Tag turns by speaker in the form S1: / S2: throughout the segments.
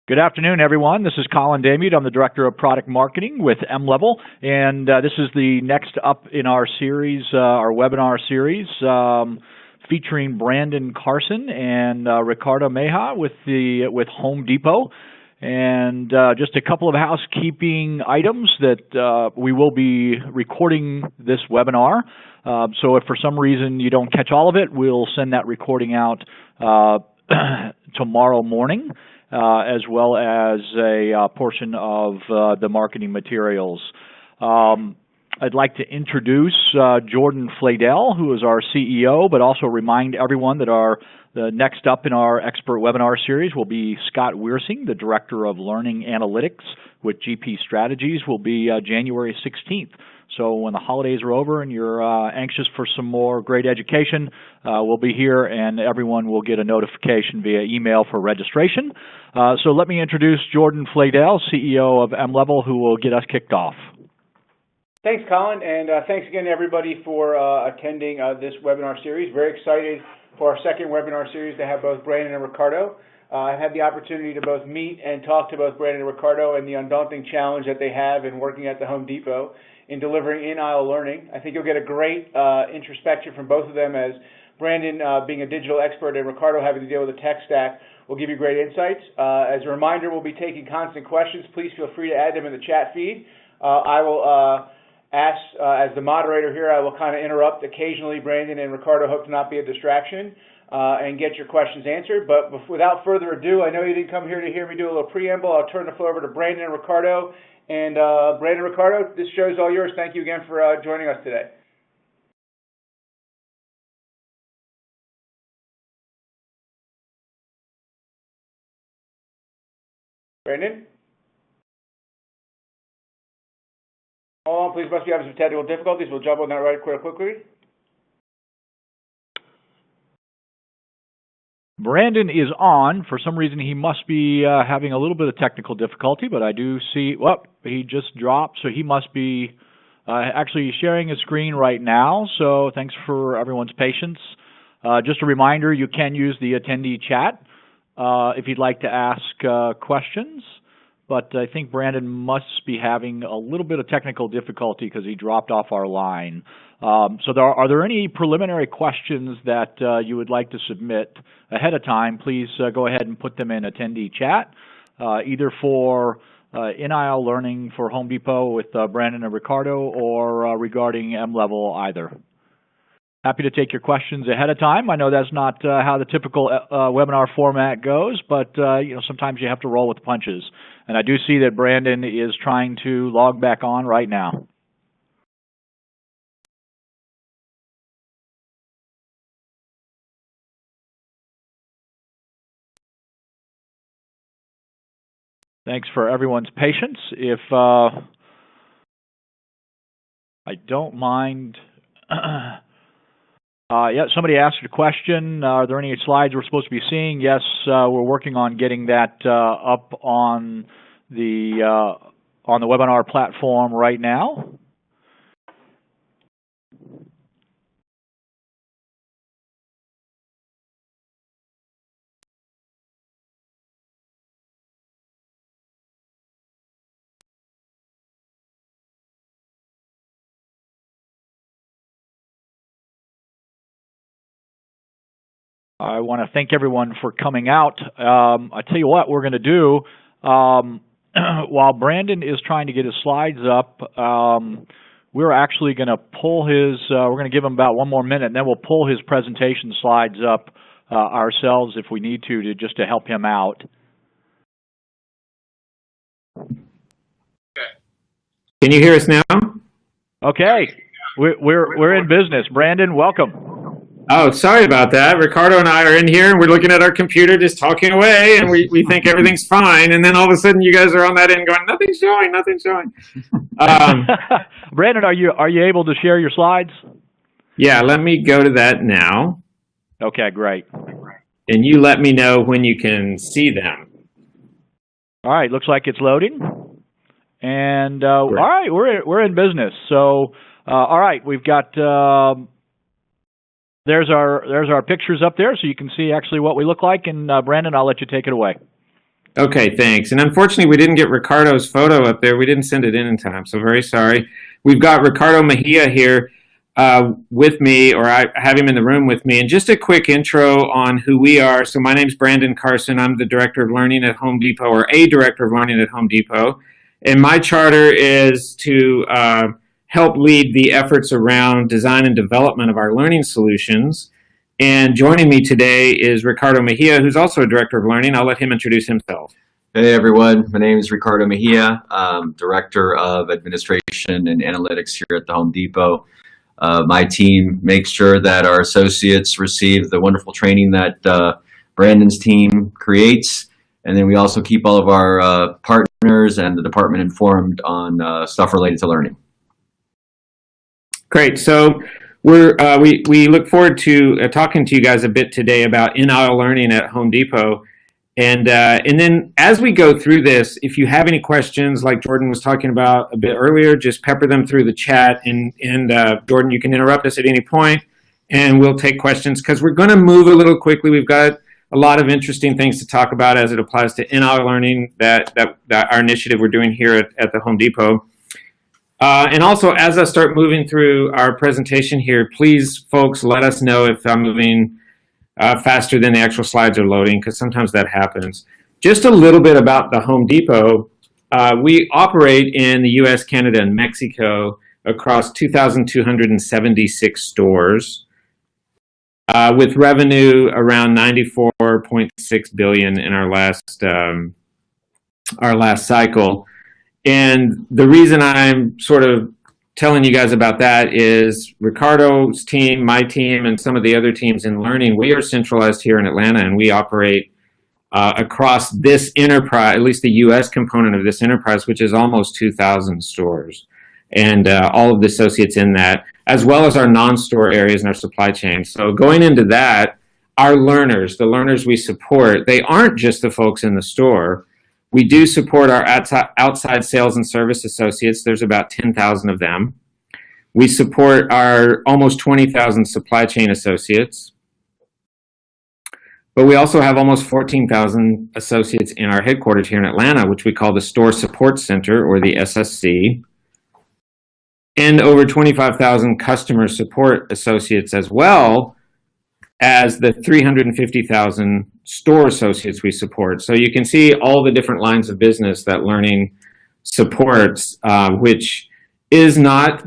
S1: Good afternoon, everyone. This is Colin Damute. I'm the Director of Product Marketing with mLevel, and this is the next up in our series, our webinar series, featuring Brandon Carson and Ricardo Meja with Home Depot. And just a couple of housekeeping items that we will be recording this webinar. So if for some reason you don't catch all of it, we'll send that recording out tomorrow morning. As well as a portion of the marketing materials. I'd like to introduce Jordan Fladell, who is our CEO, but also remind everyone that the next up in our expert webinar series will be Scott Wiersing, the Director of Learning Analytics with GP Strategies, will be January 16th. So when the holidays are over and you're anxious for some more great education, we'll be here and everyone will get a notification via email for registration. So let me introduce Jordan Fladell, CEO of mLevel, who will get us kicked off.
S2: Thanks, Colin, and thanks again to everybody for attending this webinar series. Very excited for our second webinar series to have both Brandon and Ricardo. I've had the opportunity to both meet and talk to both Brandon and Ricardo and the undaunting challenge that they have in working at the Home Depot in delivering in-aisle learning. I think you'll get a great introspection from both of them, as Brandon being a digital expert and Ricardo having to deal with a tech stack will give you great insights. As a reminder, we'll be taking constant questions. Please feel free to add them in the chat feed. I will ask, as the moderator here, I will kind of interrupt occasionally. Brandon and Ricardo hope to not be a distraction and get your questions answered. But without further ado, I know you didn't come here to hear me do a little preamble. I'll turn the floor over to Brandon and Ricardo. And Brandon, Ricardo, this show's all yours. Thank you again for joining us today. Brandon? Hold on, please. Must be having some technical difficulties. We'll jump on that right quickly.
S1: Brandon is on. For some reason, he must be having a little bit of technical difficulty, but I do see, well, he just dropped, so he must be actually sharing his screen right now, so thanks for everyone's patience. Just a reminder, you can use the attendee chat if you'd like to ask questions, but I think Brandon must be having a little bit of technical difficulty because he dropped off our line. So are there any preliminary questions that you would like to submit ahead of time? Please go ahead and put them in attendee chat, either for in-aisle learning for Home Depot with Brandon and Ricardo, or regarding mLevel either. Happy to take your questions ahead of time. I know that's not how the typical webinar format goes, but you know, sometimes you have to roll with the punches. And I do see that Brandon is trying to log back on right now. Thanks for everyone's patience. If I don't mind, yeah, somebody asked a question. Are there any slides we're supposed to be seeing? Yes, we're working on getting that up on the webinar platform right now. I want to thank everyone for coming out. I tell you what we're going to do. While Brandon is trying to get his slides up, we're actually going to pull his, we're going to give him about one more minute, and then we'll pull his presentation slides up ourselves if we need to just to help him out.
S3: Can you hear us now?
S1: Okay, we're in business. Brandon, welcome.
S3: Oh, sorry about that. Ricardo and I are in here, and we're looking at our computer just talking away, and we think everything's fine, and then all of a sudden you guys are on that end going, nothing's showing, nothing's showing.
S1: Brandon, are you able to share your slides?
S3: Yeah, let me go to that now.
S1: Okay, great.
S3: And you let me know when you can see them.
S1: All right, looks like it's loading. And all right, we're in business. So all right, we've got there's our pictures up there, so you can see actually what we look like. And Brandon, I'll let you take it away.
S3: Okay, thanks. And unfortunately, we didn't get Ricardo's photo up there. We didn't send it in time, so very sorry. We've got Ricardo Mejia here with me, or I have him in the room with me. And just a quick intro on who we are. So my name's Brandon Carson. I'm the Director of Learning at Home Depot, or a Director of Learning at Home Depot. And my charter is to help lead the efforts around design and development of our learning solutions. And joining me today is Ricardo Mejia, who's also a Director of Learning. I'll let him introduce himself.
S4: Hey everyone, my name is Ricardo Mejia. I'm Director of Administration and Analytics here at the Home Depot. My team makes sure that our associates receive the wonderful training that Brandon's team creates. And then we also keep all of our partners and the department informed on stuff related to learning.
S3: Great. So we look forward to talking to you guys a bit today about in-aisle learning at Home Depot. And then as we go through this, if you have any questions, like Jordan was talking about a bit earlier, just pepper them through the chat. And Jordan, you can interrupt us at any point, and we'll take questions because we're going to move a little quickly. We've got a lot of interesting things to talk about as it applies to in-aisle learning, that our initiative we're doing here at the Home Depot. And also, as I start moving through our presentation here, please, folks, let us know if I'm moving faster than the actual slides are loading, because sometimes that happens. Just a little bit about the Home Depot. We operate in the U.S., Canada, and Mexico across 2,276 stores, with revenue around $94.6 billion in our last cycle. And the reason I'm sort of telling you guys about that is Ricardo's team, my team, and some of the other teams in learning, we are centralized here in Atlanta, and we operate across this enterprise, at least the U.S. component of this enterprise, which is almost 2,000 stores, and all of the associates in that, as well as our non-store areas and our supply chain. So going into that, our learners, the learners we support, they aren't just the folks in the store. We do support our outside sales and service associates. There's about 10,000 of them. We support our almost 20,000 supply chain associates. But we also have almost 14,000 associates in our headquarters here in Atlanta, which we call the Store Support Center, or the SSC. And over 25,000 customer support associates, as well as the 350,000 store associates we support. So you can see all the different lines of business that learning supports, which is not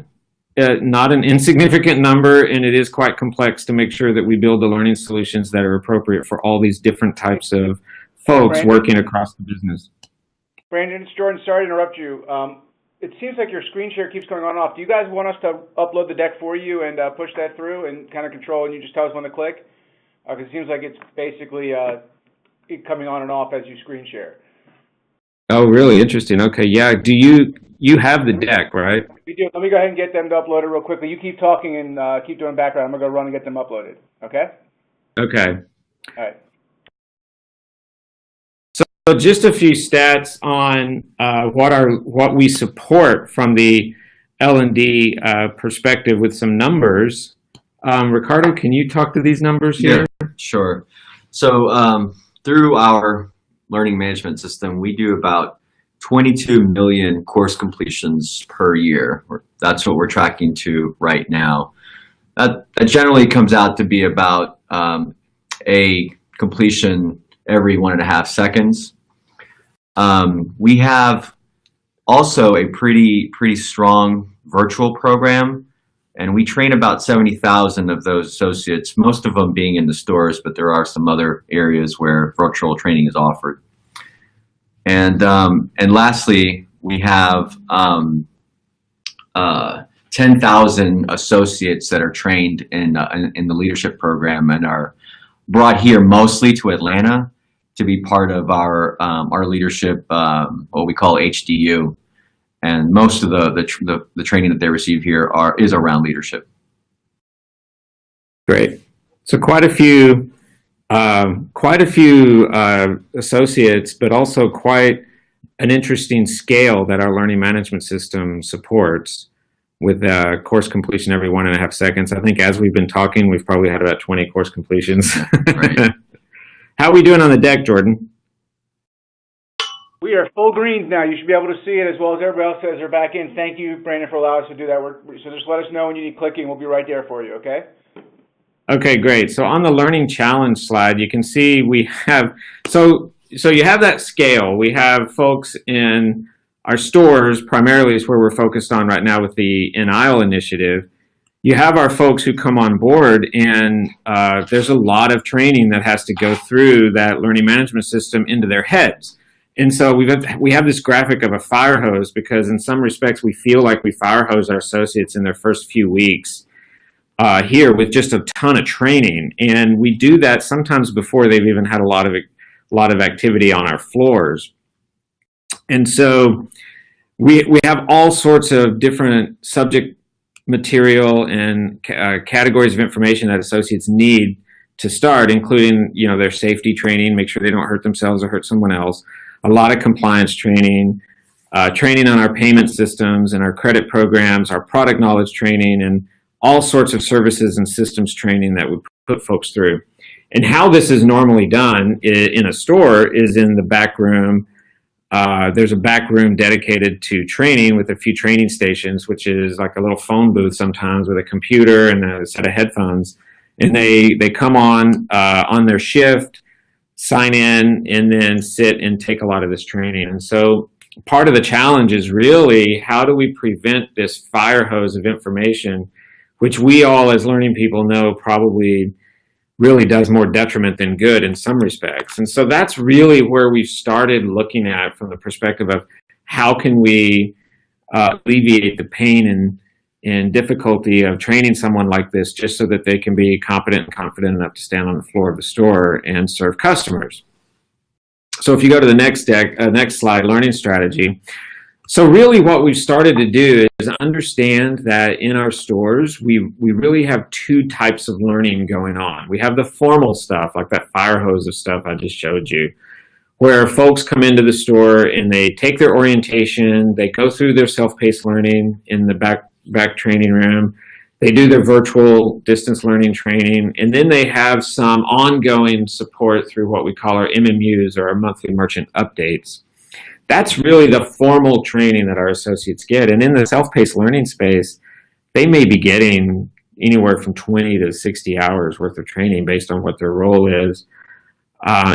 S3: an insignificant number, and it is quite complex to make sure that we build the learning solutions that are appropriate for all these different types of folks working across the business.
S2: Brandon, it's Jordan. Sorry to interrupt you. It seems like your screen share keeps going on and off. Do you guys want us to upload the deck for you and push that through and kind of control, and you just tell us when to click? Because it seems like it's basically coming on and off as you screen share.
S3: Oh, really? Interesting. Okay, yeah. Do you have the deck, right?
S2: We do. Let me go ahead and get them to upload it real quickly. You keep talking and keep doing background. I'm going to go run and get them uploaded. Okay?
S3: Okay.
S2: All right.
S3: So just a few stats on what we support from the L&D perspective with some numbers. Ricardo, can you talk to these numbers here?
S4: Yeah, sure. So through our learning management system, we do about 22 million course completions per year. That's what we're tracking to right now. That generally comes out to be about a completion every 1.5 seconds. We have also a pretty strong virtual program, and we train about 70,000 of those associates, most of them being in the stores, but there are some other areas where virtual training is offered. And lastly, we have 10,000 associates that are trained in the leadership program and are brought here mostly to Atlanta to be part of our leadership, what we call HDU. And most of the training that they receive here is around leadership.
S3: Great. So quite a few associates, but also quite an interesting scale that our learning management system supports, with course completion every 1.5 seconds. I think as we've been talking, we've probably had about 20 course completions. Right. How are we doing on the deck, Jordan?
S2: We are full greens now. You should be able to see it as well as everybody else as they're back in. Thank you, Brandon, for allowing us to do that. So just let us know when you need clicking. We'll be right there for you, okay?
S3: Okay, great. So on the learning challenge slide, you can see we have, so you have that scale. We have folks in our stores, primarily is where we're focused on right now with the in-aisle initiative. You have our folks who come on board, and there's a lot of training that has to go through that learning management system into their heads. And so we have this graphic of a fire hose because in some respects we feel like we fire hose our associates in their first few weeks here with just a ton of training. And we do that sometimes before they've even had a lot of activity on our floors. And so we have all sorts of different subject material and categories of information that associates need to start, including, you know, their safety training, make sure they don't hurt themselves or hurt someone else, a lot of compliance training, training on our payment systems and our credit programs, our product knowledge training, and all sorts of services and systems training that we put folks through. And how this is normally done in a store is in the back room. There's a back room dedicated to training with a few training stations, which is like a little phone booth sometimes with a computer and a set of headphones. And they come on their shift, sign in, and then sit and take a lot of this training. And so part of the challenge is really how do we prevent this fire hose of information, which we all as learning people know probably really does more detriment than good in some respects. And so that's really where we started looking at from the perspective of how can we alleviate the pain and difficulty of training someone like this just so that they can be competent and confident enough to stand on the floor of the store and serve customers. So if you go to the next slide, learning strategy. So really what we've started to do is understand that in our stores, we really have two types of learning going on. We have the formal stuff, like that fire hose of stuff I just showed you, where folks come into the store and they take their orientation, they go through their self-paced learning in the back training room, they do their virtual distance learning training, and then they have some ongoing support through what we call our MMUs, or our monthly merchant updates. That's really the formal training that our associates get. And in the self-paced learning space, they may be getting anywhere from 20 to 60 hours worth of training based on what their role is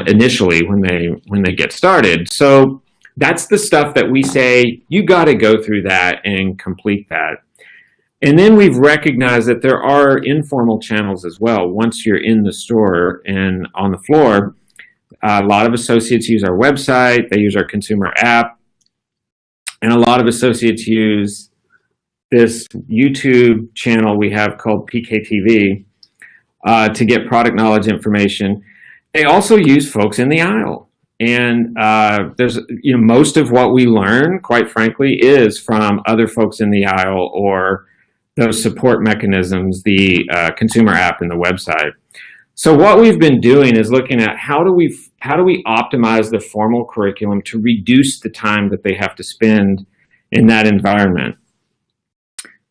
S3: initially when they get started. So that's the stuff that we say, you got to go through that and complete that. And then we've recognized that there are informal channels as well. Once you're in the store and on the floor, a lot of associates use our website, they use our consumer app, and a lot of associates use this YouTube channel we have called PKTV to get product knowledge information. They also use folks in the aisle. And there's, you know, most of what we learn, quite frankly, is from other folks in the aisle or those support mechanisms, the consumer app and the website. So what we've been doing is looking at how do we optimize the formal curriculum to reduce the time that they have to spend in that environment.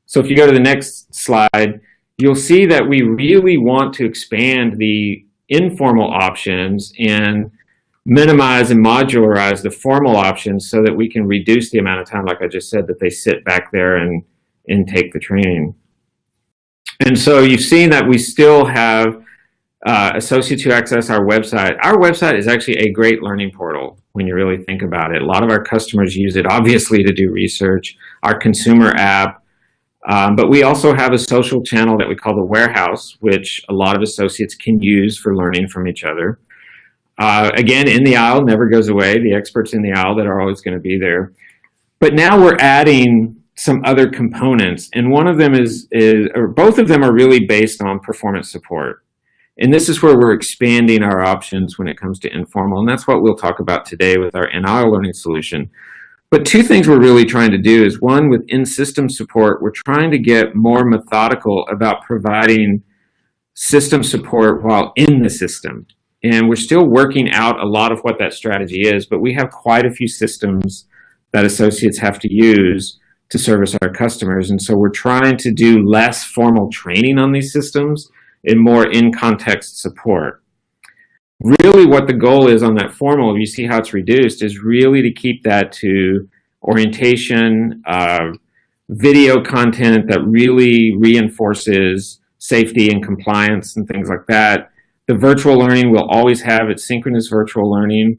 S3: So if you go to the next slide, you'll see that we really want to expand the informal options and minimize and modularize the formal options so that we can reduce the amount of time, like I just said, that they sit back there and take the training. And so you've seen that we still have associates who access our website. Our website is actually a great learning portal when you really think about it. A lot of our customers use it, obviously, to do research, our consumer app, but we also have a social channel that we call the warehouse, which a lot of associates can use for learning from each other. Again, in the aisle never goes away, the experts in the aisle that are always going to be there. But now we're adding some other components, and one of them or both of them are really based on performance support. And this is where we're expanding our options when it comes to informal. And that's what we'll talk about today with our in-aisle learning solution. But two things we're really trying to do is, one, with in-system support, we're trying to get more methodical about providing system support while in the system. And we're still working out a lot of what that strategy is, but we have quite a few systems that associates have to use to service our customers. And so we're trying to do less formal training on these systems and more in-context support. really what the goal is on that formal, if you see how it's reduced, is really to keep that to orientation, video content that really reinforces safety and compliance and things like that. The virtual learning will always have its synchronous virtual learning,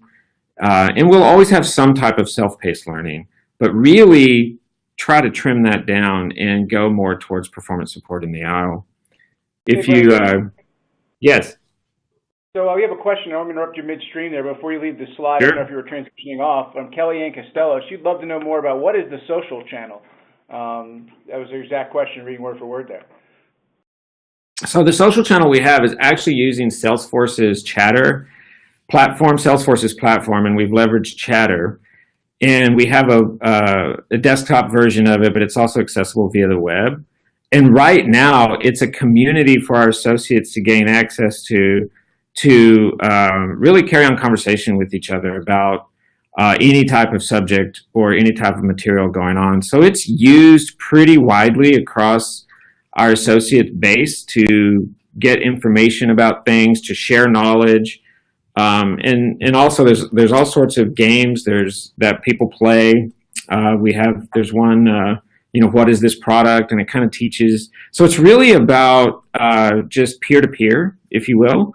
S3: and we'll always have some type of self-paced learning, but really try to trim that down and go more towards performance support in the aisle. If you, yes.
S2: So we have a question. I don't want to interrupt you midstream there. Before you leave the slide,
S3: Sure.
S2: I don't know if you were transitioning off. Kellyanne Costello, she'd love to know more about what is the social channel. That was the exact question, reading word for word there.
S3: So the social channel we have is actually using Salesforce's Chatter platform, Salesforce's platform, and we've leveraged Chatter. And we have a desktop version of it, but it's also accessible via the web. And right now, it's a community for our associates to gain access to really carry on conversation with each other about any type of subject or any type of material going on. So it's used pretty widely across our associate base to get information about things, to share knowledge, and also there's all sorts of games that people play. There's one, what is this product, and it kind of teaches. So it's really about just peer-to-peer, if you will.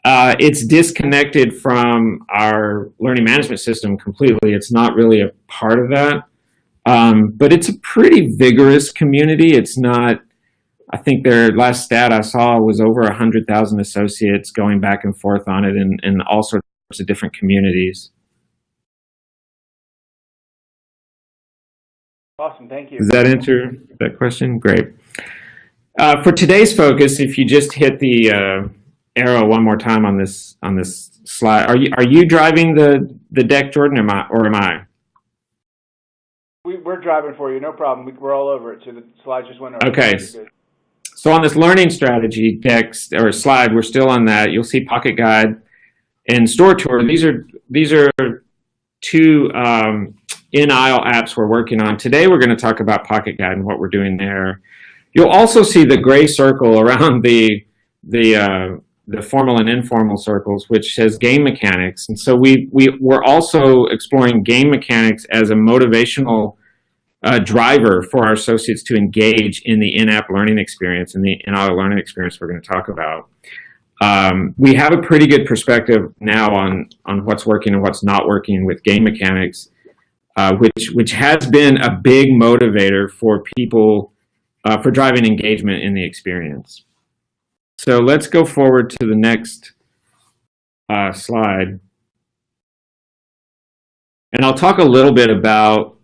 S3: It's disconnected from our learning management system completely. It's not really a part of that. But it's a pretty vigorous community. It's not, I think their last stat I saw was over 100,000 associates going back and forth on it in all sorts of different communities.
S2: Awesome, thank you.
S3: Does that answer that question? Great. For today's focus, if you just hit the arrow one more time on this slide, are you driving the deck, Jordan, or am I?
S2: We're driving for you, no problem. We're all over it, so the slides just went over.
S3: Okay. So on this learning strategy deck or slide, we're still on that. You'll see PocketGuide and Store Tour. These are two in-aisle apps we're working on. Today we're going to talk about PocketGuide and what we're doing there. You'll also see the gray circle around the formal and informal circles, which says game mechanics. And so we're also exploring game mechanics as a motivational driver for our associates to engage in the in-app learning experience and the in-aisle learning experience we're going to talk about. We have a pretty good perspective now on what's working and what's not working with game mechanics, which has been a big motivator for people for driving engagement in the experience. So let's go forward to the next slide. And I'll talk a little bit about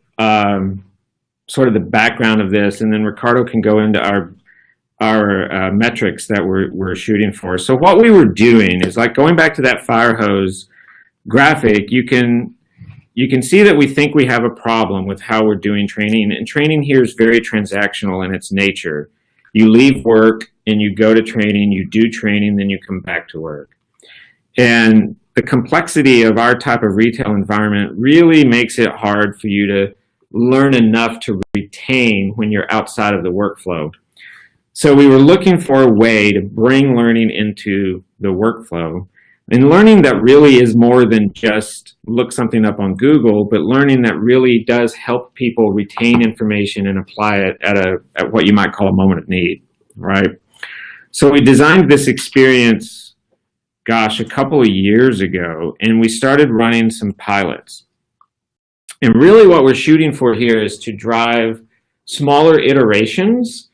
S3: sort of the background of this, and then Ricardo can go into our metrics that we're shooting for. So what we were doing is, like, going back to that fire hose graphic, you can see that we think we have a problem with how we're doing training, and training here is very transactional in its nature. You leave work and you go to training, you do training, then you come back to work. And the complexity of our type of retail environment really makes it hard for you to learn enough to retain when you're outside of the workflow. So we were looking for a way to bring learning into the workflow, and learning that really is more than just look something up on Google, but learning that really does help people retain information and apply it at what you might call a moment of need, right? So we designed this experience, gosh, a couple of years ago, and we started running some pilots. And really what we're shooting for here is to drive smaller iterations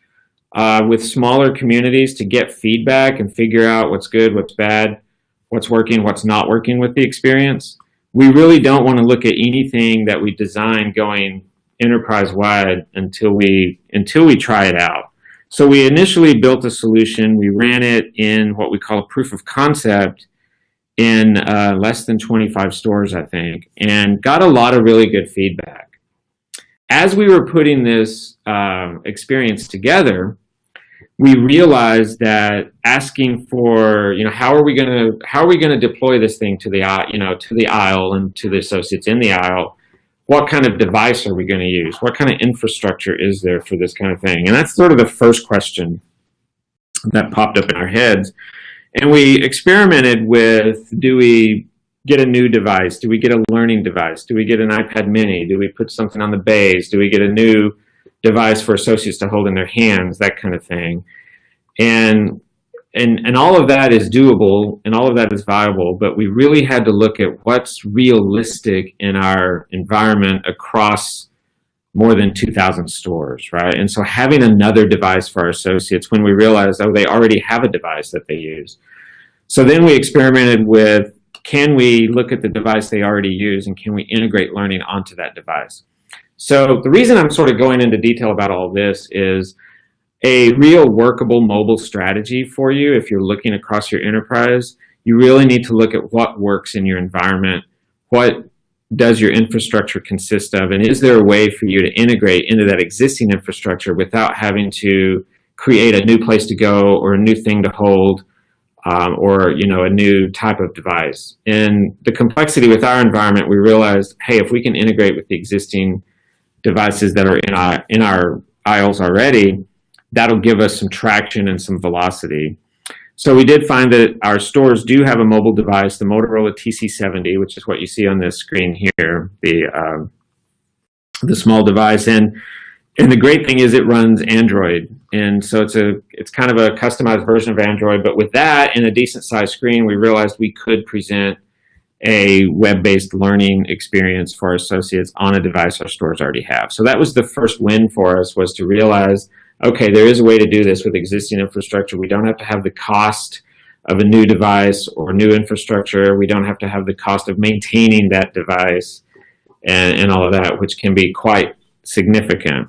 S3: with smaller communities to get feedback and figure out what's good, what's bad, what's working, what's not working with the experience. We really don't want to look at anything that we design going enterprise-wide until we try it out. So we initially built a solution. We ran it in what we call a proof of concept in less than 25 stores, I think, and got a lot of really good feedback. As we were putting this experience together, we realized that asking for, how are we going to deploy this thing to the aisle and to the associates in the aisle? What kind of device are we going to use? What kind of infrastructure is there for this kind of thing? And that's sort of the first question that popped up in our heads. And we experimented with, do we get a new device? Do we get a learning device? Do we get an iPad mini? Do we put something on the bays? Do we get a new device for associates to hold in their hands? That kind of thing. And all of that is doable and all of that is viable, but we really had to look at what's realistic in our environment across more than 2,000 stores, right? And so having another device for our associates when we realized, oh, they already have a device that they use. So then we experimented with, can we look at the device they already use and can we integrate learning onto that device? So the reason I'm sort of going into detail about all this is a real workable mobile strategy for you. If you're looking across your enterprise, you really need to look at what works in your environment, what does your infrastructure consist of, and is there a way for you to integrate into that existing infrastructure without having to create a new place to go or a new thing to hold, or a new type of device. And the complexity with our environment, we realized, hey, if we can integrate with the existing devices that are in our aisles already, that'll give us some traction and some velocity. So we did find that our stores do have a mobile device, the Motorola TC70, which is what you see on this screen here, the small device. And the great thing is it runs Android. And so it's kind of a customized version of Android. But with that and a decent sized screen, we realized we could present a web-based learning experience for our associates on a device our stores already have. So that was the first win for us, was to realize, okay, there is a way to do this with existing infrastructure. We don't have to have the cost of a new device or new infrastructure. We don't have to have the cost of maintaining that device and all of that, which can be quite significant.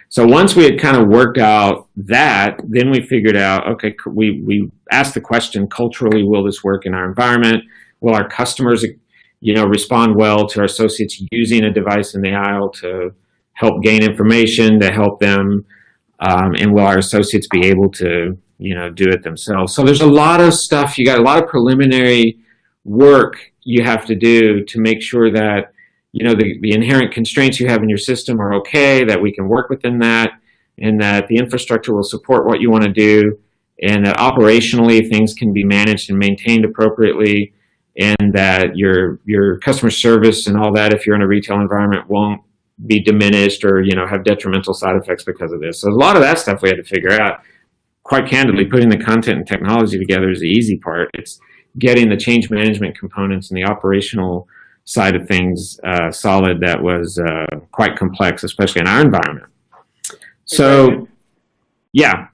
S3: So once we had kind of worked out that, then we figured out, okay, we asked the question, culturally, will this work in our environment? Will our customers, respond well to our associates using a device in the aisle to help gain information, to help them? And will our associates be able to, do it themselves? So there's a lot of stuff. You got a lot of preliminary work you have to do to make sure that, the inherent constraints you have in your system are okay, that we can work within that, and that the infrastructure will support what you want to do, and that operationally things can be managed and maintained appropriately, and that your customer service and all that, if you're in a retail environment, won't be diminished or have detrimental side effects because of this. So a lot of that stuff we had to figure out. Quite candidly, putting the content and technology together is the easy part. It's getting the change management components and the operational side of things solid. That was quite complex, especially in our environment. So, yeah.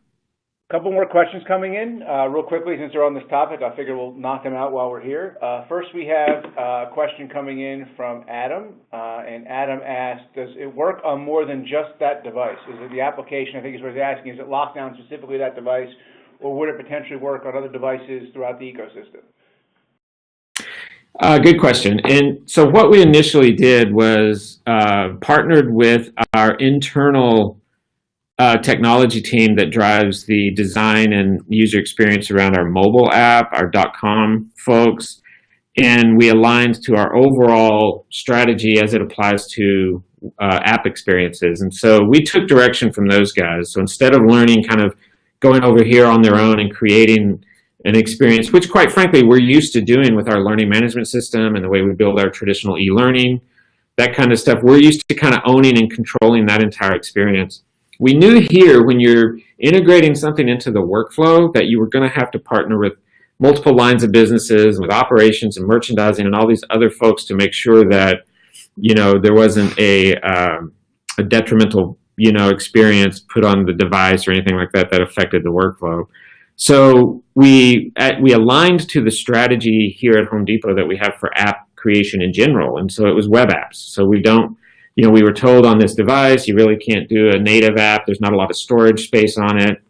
S2: A couple more questions coming in real quickly since they're on this topic. I figure we'll knock them out while we're here. First, we have a question coming in from Adam, and Adam asked, does it work on more than just that device? Is it the application, I think is what he's asking, is it locked down specifically that device, or would it potentially work on other devices throughout the ecosystem?
S3: Good question. And so what we initially did was partnered with our internal technology team that drives the design and user experience around our mobile app, our .com folks, and we aligned to our overall strategy as it applies to app experiences. And so we took direction from those guys. So instead of learning kind of going over here on their own and creating an experience, which quite frankly we're used to doing with our learning management system and the way we build our traditional e-learning, that kind of stuff, we're used to kind of owning and controlling that entire experience. We knew here when you're integrating something into the workflow that you were going to have to partner with multiple lines of businesses, with operations and merchandising and all these other folks to make sure that, there wasn't a detrimental, experience put on the device or anything like that that affected the workflow. So we aligned to the strategy here at Home Depot that we have for app creation in general. And so it was web apps. So we don't, we were told on this device, you really can't do a native app. There's not a lot of storage space on it.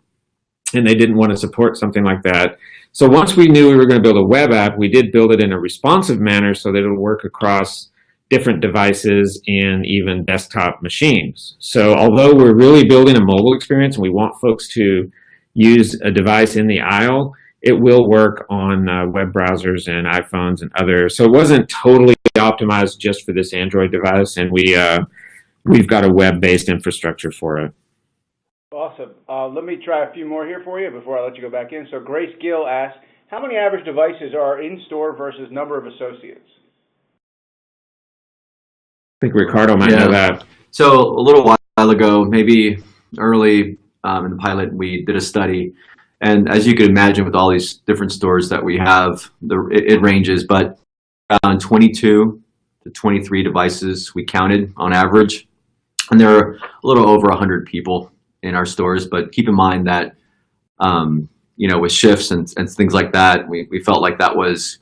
S3: And they didn't want to support something like that. So once we knew we were going to build a web app, we did build it in a responsive manner so that it'll work across different devices and even desktop machines. So although we're really building a mobile experience and we want folks to use a device in the aisle, it will work on web browsers and iPhones and others. So it wasn't totally optimized just for this Android device, and we've got a web-based infrastructure for it.
S2: Awesome. Let me try a few more here for you before I let you go back in. So Grace Gill asks, how many average devices are in store versus number of associates?
S3: I think Ricardo might know that.
S4: So a little while ago, maybe early in the pilot, we did a study. And as you can imagine, with all these different stores that we have, it ranges, but around 22 to 23 devices we counted on average. And there are a little over 100 people in our stores, but keep in mind that, you know, with shifts and things like that, we felt like that was,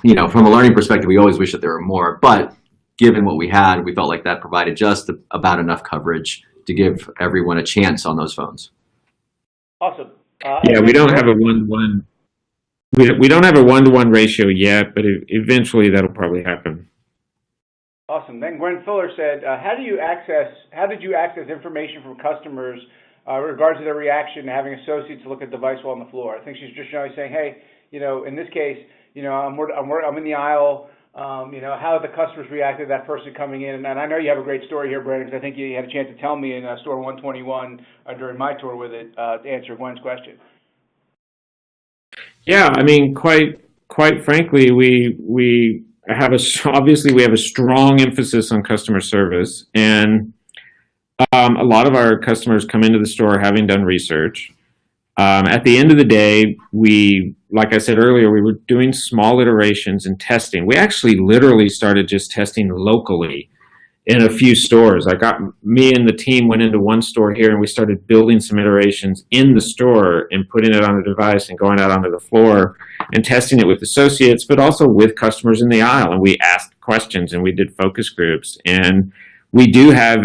S4: you know, from a learning perspective, we always wish that there were more, but given what we had, we felt like that provided just about enough coverage to give everyone a chance on those phones.
S2: Awesome.
S3: Yeah, we don't have a one-to-one. We don't have a one-to-one ratio yet, but eventually that'll probably happen.
S2: Awesome. Then Gwen Fuller said, how did you access information from customers in regards to their reaction to having associates look at the device while on the floor? I think she's just generally saying, hey, you know, in this case, you know, I'm in the aisle. You know, how the customers reacted to that person coming in. And I know you have a great story here, Brandon, because I think you had a chance to tell me in store 121 during my tour with it to answer Gwen's question.
S3: Yeah, I mean, quite frankly, we have obviously we have a strong emphasis on customer service, and a lot of our customers come into the store having done research. At the end of the day, like I said earlier, we were doing small iterations and testing. We actually literally started just testing locally in a few stores. Me and the team went into one store here and we started building some iterations in the store and putting it on a device and going out onto the floor and testing it with associates, but also with customers in the aisle. And we asked questions and we did focus groups. And we do have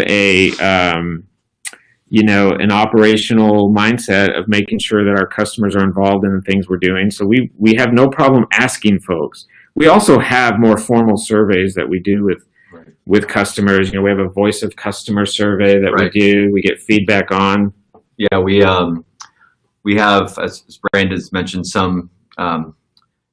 S3: you know, an operational mindset of making sure that our customers are involved in the things we're doing. So we have no problem asking folks. We also have more formal surveys that we do with customers. You know, we have a voice of customer survey that we do. We get feedback on.
S4: Yeah, we have, as Brandon's mentioned, some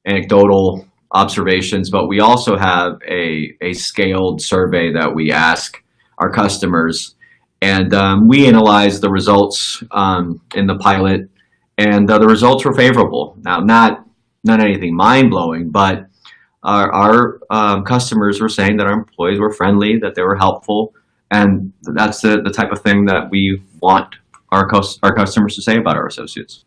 S4: anecdotal observations, but we also have a scaled survey that we ask our customers. And we analyzed the results in the pilot, and the results were favorable. Now, not anything mind-blowing, but our customers were saying that our employees were friendly, that they were helpful, and that's the type of thing that we want our customers to say about our associates.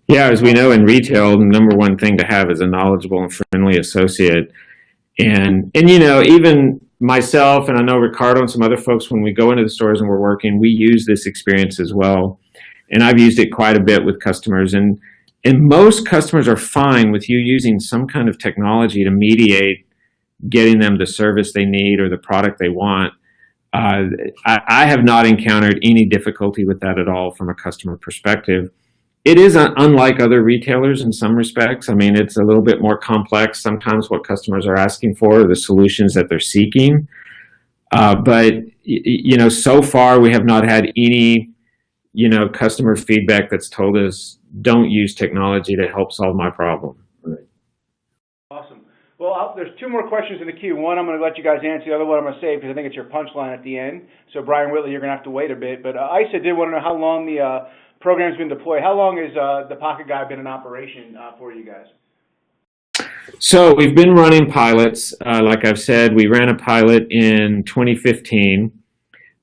S3: Yeah, as we know in retail, the number one thing to have is a knowledgeable and friendly associate. And you know, even myself, and I know Ricardo and some other folks, when we go into the stores and we're working, we use this experience as well. And I've used it quite a bit with customers. And most customers are fine with you using some kind of technology to mediate getting them the service they need or the product they want. I have not encountered any difficulty with that at all from a customer perspective. It is unlike other retailers in some respects. I mean, it's a little bit more complex sometimes what customers are asking for, the solutions that they're seeking. But, you know, so far we have not had any, you know, customer feedback that's told us, don't use technology to help solve my problem.
S2: Right. Awesome. Well, there's two more questions in the queue. One I'm going to let you guys answer. The other one I'm going to save because I think it's your punchline at the end. So, Brian Whitley, you're going to have to wait a bit. But Isa did want to know how long the program's been deployed. How long has the PocketGuide been in operation for you guys?
S3: So we've been running pilots. Like I've said, we ran a pilot in 2015.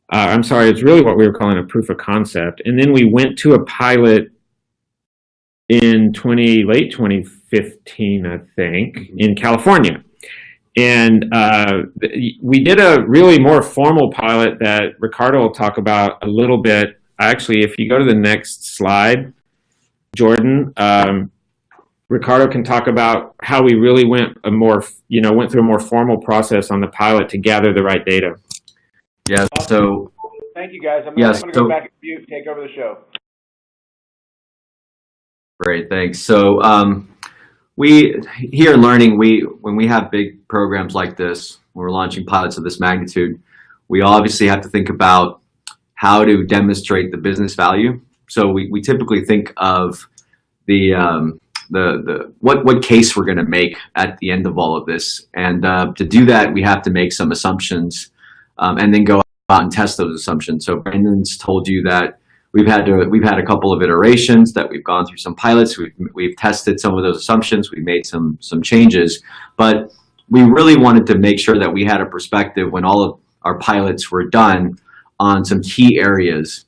S3: I'm sorry, it's really what we were calling a proof of concept. And then we went to a pilot in late 2015, I think, in California. And we did a really more formal pilot that Ricardo will talk about a little bit. Actually, if you go to the next slide, Jordan, Ricardo can talk about how we really went through a more formal process on the pilot to gather the right data.
S4: Yeah. So.
S2: Thank you, guys. I'm going to go back and you take over the show.
S4: Great, thanks. So we here in Learning, when we have big programs like this, when we're launching pilots of this magnitude, we obviously have to think about how to demonstrate the business value. So we typically think of what case we're going to make at the end of all of this, and to do that, we have to make some assumptions, and then go out and test those assumptions. So Brandon's told you that we've had a couple of iterations that we've gone through some pilots. We've tested some of those assumptions. We've made some changes, but we really wanted to make sure that we had a perspective when all of our pilots were done on some key areas.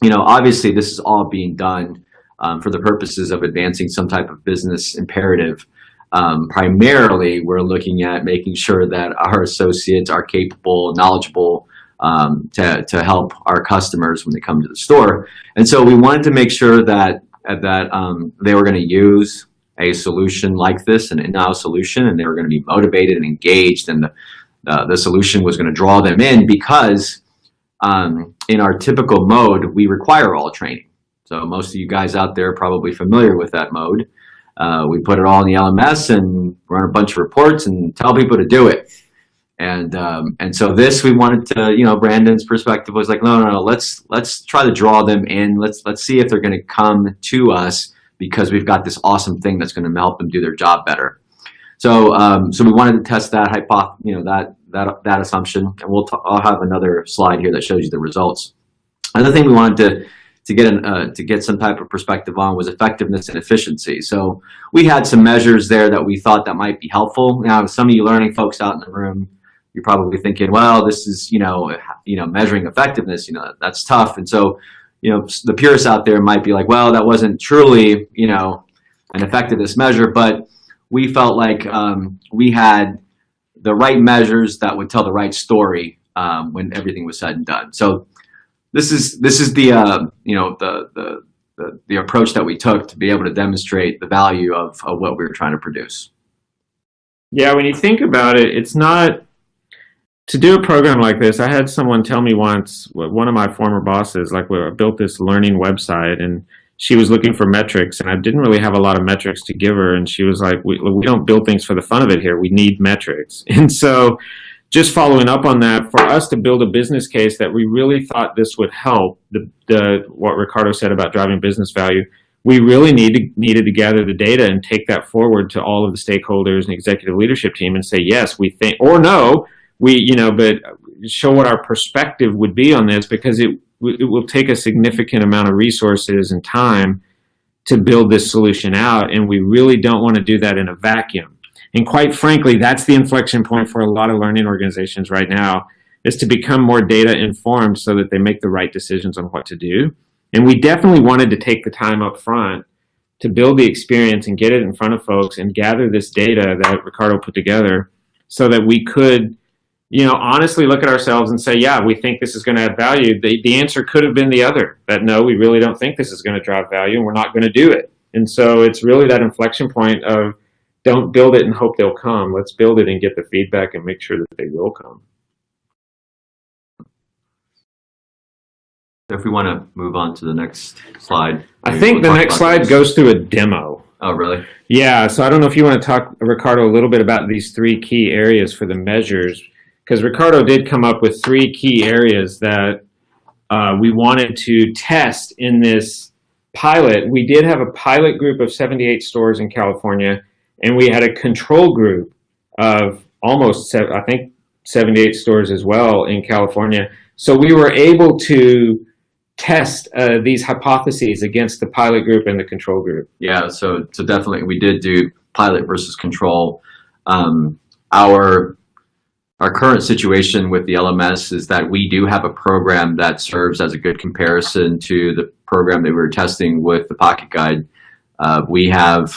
S4: Obviously this is all being done for the purposes of advancing some type of business imperative. Primarily, we're looking at making sure that our associates are capable, knowledgeable, to help our customers when they come to the store. And so we wanted to make sure that they were going to use a solution like this, an in-house solution, and they were going to be motivated and engaged, and the solution was going to draw them in, because in our typical mode, we require all training. So most of you guys out there are probably familiar with that mode. We put it all in the LMS and run a bunch of reports and tell people to do it. And so this, we wanted to, Brandon's perspective was like, no, let's try to draw them in. Let's see if they're going to come to us because we've got this awesome thing that's going to help them do their job better. So we wanted to test that that assumption, and I'll have another slide here that shows you the results. Another thing we wanted to get some type of perspective on was effectiveness and efficiency. So we had some measures there that we thought that might be helpful. Now, some of you learning folks out in the room, you're probably thinking, well, this is measuring effectiveness, that's tough. And so the purists out there might be like, well, that wasn't truly an effectiveness measure, but we felt like we had the right measures that would tell the right story when everything was said and done. So this is the approach that we took to be able to demonstrate the value of what we were trying to produce.
S3: Yeah, when you think about it, it's not to do a program like this. I had someone tell me once, one of my former bosses, like, I built this learning website, and she was looking for metrics, and I didn't really have a lot of metrics to give her. And she was like, we don't build things for the fun of it here. We need metrics. And so just following up on that, for us to build a business case that we really thought this would help, what Ricardo said about driving business value, we really needed to gather the data and take that forward to all of the stakeholders and executive leadership team and say, yes, we think, or no, but show what our perspective would be on this, because it will take a significant amount of resources and time to build this solution out, and we really don't want to do that in a vacuum. And quite frankly, that's the inflection point for a lot of learning organizations right now, is to become more data informed so that they make the right decisions on what to do. And we definitely wanted to take the time up front to build the experience and get it in front of folks and gather this data that Ricardo put together so that we could honestly look at ourselves and say, yeah, we think this is going to add value. The answer could have been the other, that no, we really don't think this is going to drive value, and we're not going to do it. And so it's really that inflection point of, don't build it and hope they'll come. Let's build it and get the feedback and make sure that they will come.
S4: If we want to move on to the next slide.
S3: I think the next slide goes through a demo.
S4: Oh, really?
S3: Yeah, so I don't know if you want to talk, Ricardo, a little bit about these 3 key areas for the measures, because Ricardo did come up with 3 key areas that we wanted to test in this pilot. We did have a pilot group of 78 stores in California, and we had a control group of almost, I think, 78 stores as well in California. So we were able to test these hypotheses against the pilot group and the control group.
S4: Yeah, so definitely we did do pilot versus control. Our current situation with the LMS is that we do have a program that serves as a good comparison to the program that we were testing with the PocketGuide. We have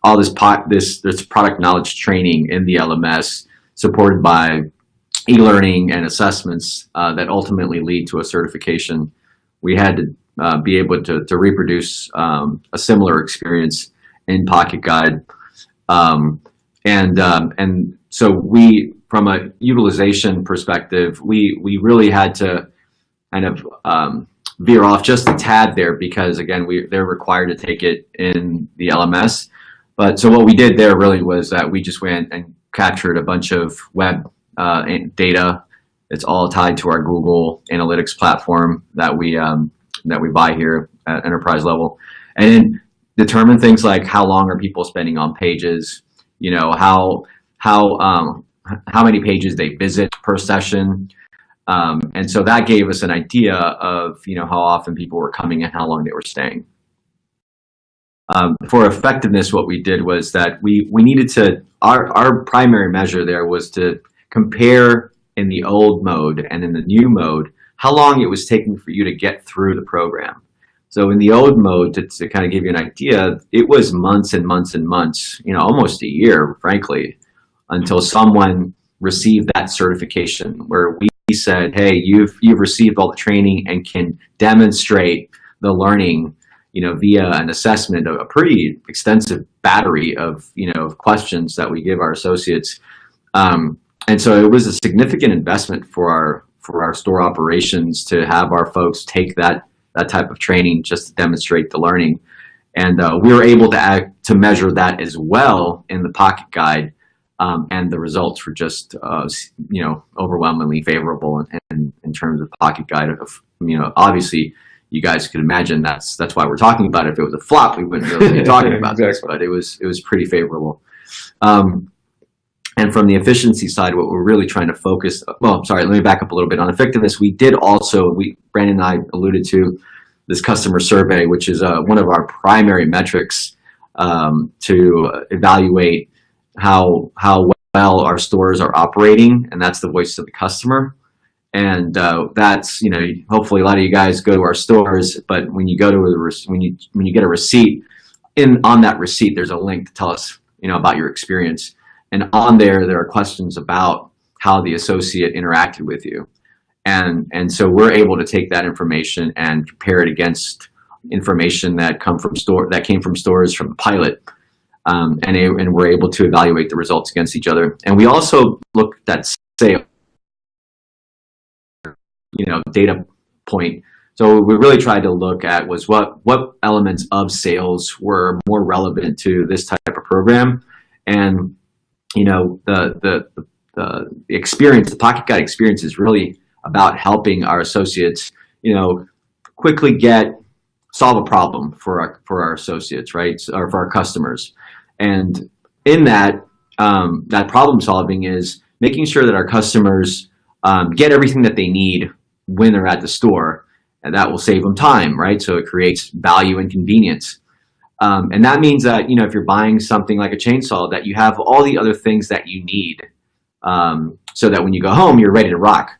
S4: all this product knowledge training in the LMS, supported by e-learning and assessments that ultimately lead to a certification. We had to be able to reproduce a similar experience in PocketGuide, and so we, from a utilization perspective, we really had to kind of veer off just a tad there, because again, they're required to take it in the LMS. But so what we did there really was that we just went and captured a bunch of web data. It's all tied to our Google Analytics platform that we buy here at enterprise level, and then determine things like how long are people spending on pages, how many pages they visit per session, And so that gave us an idea of, how often people were coming and how long they were staying. For effectiveness, what we did was that we needed to, our primary measure there was to compare in the old mode and in the new mode, how long it was taking for you to get through the program. So in the old mode, to kind of give you an idea, it was months and months and months, almost a year, frankly, until someone received that certification where we said, hey, you've received all the training and can demonstrate the learning, via an assessment of a pretty extensive battery of, questions that we give our associates. And so it was a significant investment for our store operations to have our folks take that type of training just to demonstrate the learning. And we were able to measure that as well in the PocketGuide. And the results were just, overwhelmingly favorable in terms of PocketGuide. Obviously, you guys could imagine that's why we're talking about it. If it was a flop, we wouldn't really be talking about this, but it was pretty favorable. And from the efficiency side, what we're really trying to focus, let me back up a little bit. On effectiveness, we did also, Brandon and I alluded to this customer survey, which is one of our primary metrics to evaluate how well our stores are operating, and that's the voice of the customer. And that's, hopefully a lot of you guys go to our stores, but when you go to when you get a receipt, on that receipt there's a link to tell us, about your experience. And on there are questions about how the associate interacted with you. And so we're able to take that information and compare it against information that came from stores from the pilot. And we're able to evaluate the results against each other. And we also looked at sales, data point. So we really tried to look at was what elements of sales were more relevant to this type of program. And the experience, the PocketGuide experience, is really about helping our associates, quickly solve a problem for our associates, right, or for our customers. And in that problem solving is making sure that our customers get everything that they need when they're at the store, and that will save them time, right? So it creates value and convenience. And that means that, if you're buying something like a chainsaw, that you have all the other things that you need, so that when you go home, you're ready to rock.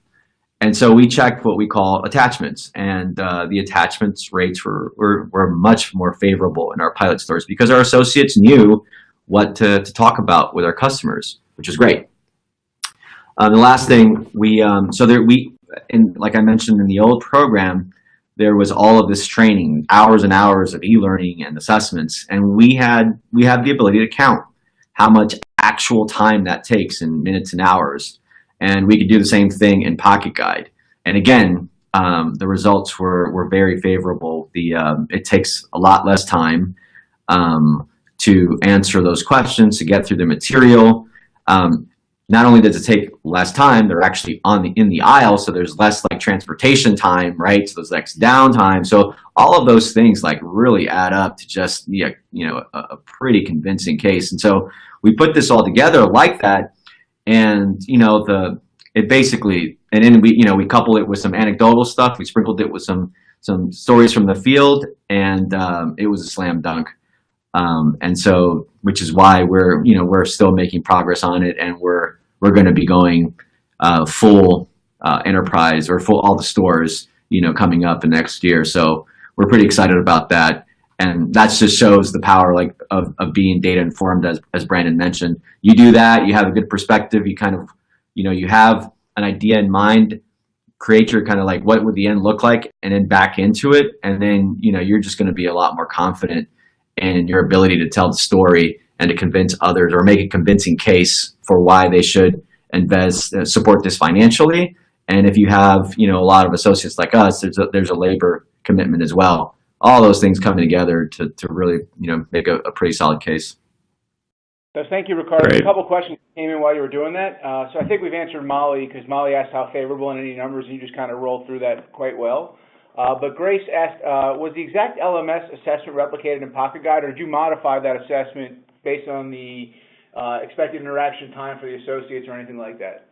S4: And so we checked what we call attachments, and the attachments rates were much more favorable in our pilot stores because our associates knew what to talk about with our customers, which is great. The last thing like I mentioned in the old program, there was all of this training, hours and hours of e-learning and assessments, and we have the ability to count how much actual time that takes in minutes and hours. And we could do the same thing in PocketGuide. And again, the results were very favorable. It takes a lot less time to answer those questions, to get through the material. Not only does it take less time, they're actually in the aisle, so there's less like transportation time, right? So there's less downtime. So all of those things like really add up to just a pretty convincing case. And so we put this all together like that, and it basically, and then we coupled it with some anecdotal stuff. We sprinkled it with some stories from the field, and it was a slam dunk. And so, which is why we're still making progress on it, and we're going to be going full enterprise or full all the stores coming up in next year. So we're pretty excited about that, and that just shows the power of being data informed, as Brandon mentioned. You do that, you have a good perspective. You kind of you have an idea in mind, create your kind of like what would the end look like, and then back into it, and then you're just going to be a lot more confident in your ability to tell the story and to convince others or make a convincing case for why they should support this financially. And if you have a lot of associates like us, there's a labor commitment as well. All those things coming together to really make a pretty solid case.
S2: So thank you, Ricardo.
S3: Great.
S2: A couple questions came in while you were doing that. So I think we've answered Molly, because Molly asked how favorable and any numbers, and you just kind of rolled through that quite well. But Grace asked, was the exact LMS assessment replicated in PocketGuide, or did you modify that assessment based on the expected interaction time for the associates or anything like that?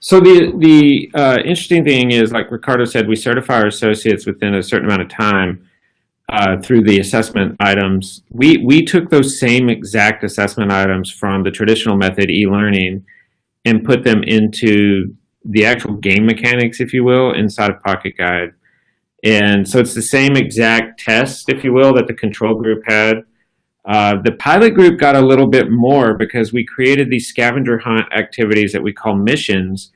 S3: So the interesting thing is, like Ricardo said, we certify our associates within a certain amount of time through the assessment items. We took those same exact assessment items from the traditional method e-learning and put them into the actual game mechanics, if you will, inside of PocketGuide. And so it's the same exact test, if you will, that the control group had. The pilot group got a little bit more because we created these scavenger hunt activities that we call missions,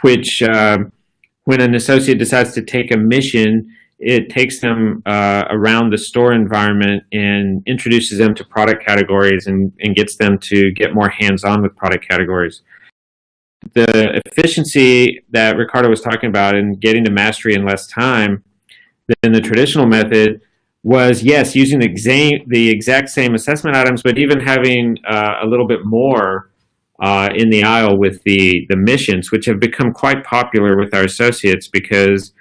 S3: which when an associate decides to take a mission, it takes them around the store environment and introduces them to product categories and gets them to get more hands-on with product categories. The efficiency that Ricardo was talking about in getting to mastery in less time than the traditional method was, yes, using the exact same assessment items, but even having a little bit more in the aisle with the missions, which have become quite popular with our associates because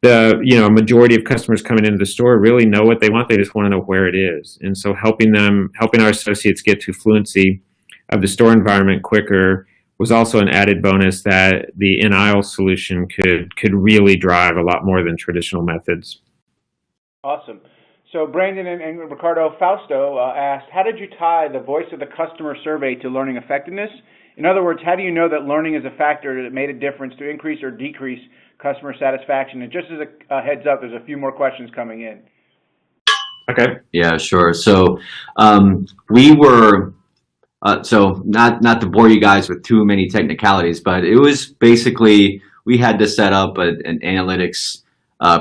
S3: the majority of customers coming into the store really know what they want. They just want to know where it is. And so helping our associates get to fluency of the store environment quicker was also an added bonus that the in-aisle solution could really drive a lot more than traditional methods.
S2: Awesome. So Brandon and Ricardo, Fausto asked, how did you tie the voice of the customer survey to learning effectiveness? In other words, how do you know that learning is a factor that made a difference to increase or decrease customer satisfaction? And just as a heads up, there's a few more questions coming in.
S4: Okay. Yeah, sure. So we were, so not to bore you guys with too many technicalities, but it was basically, we had to set up an analytics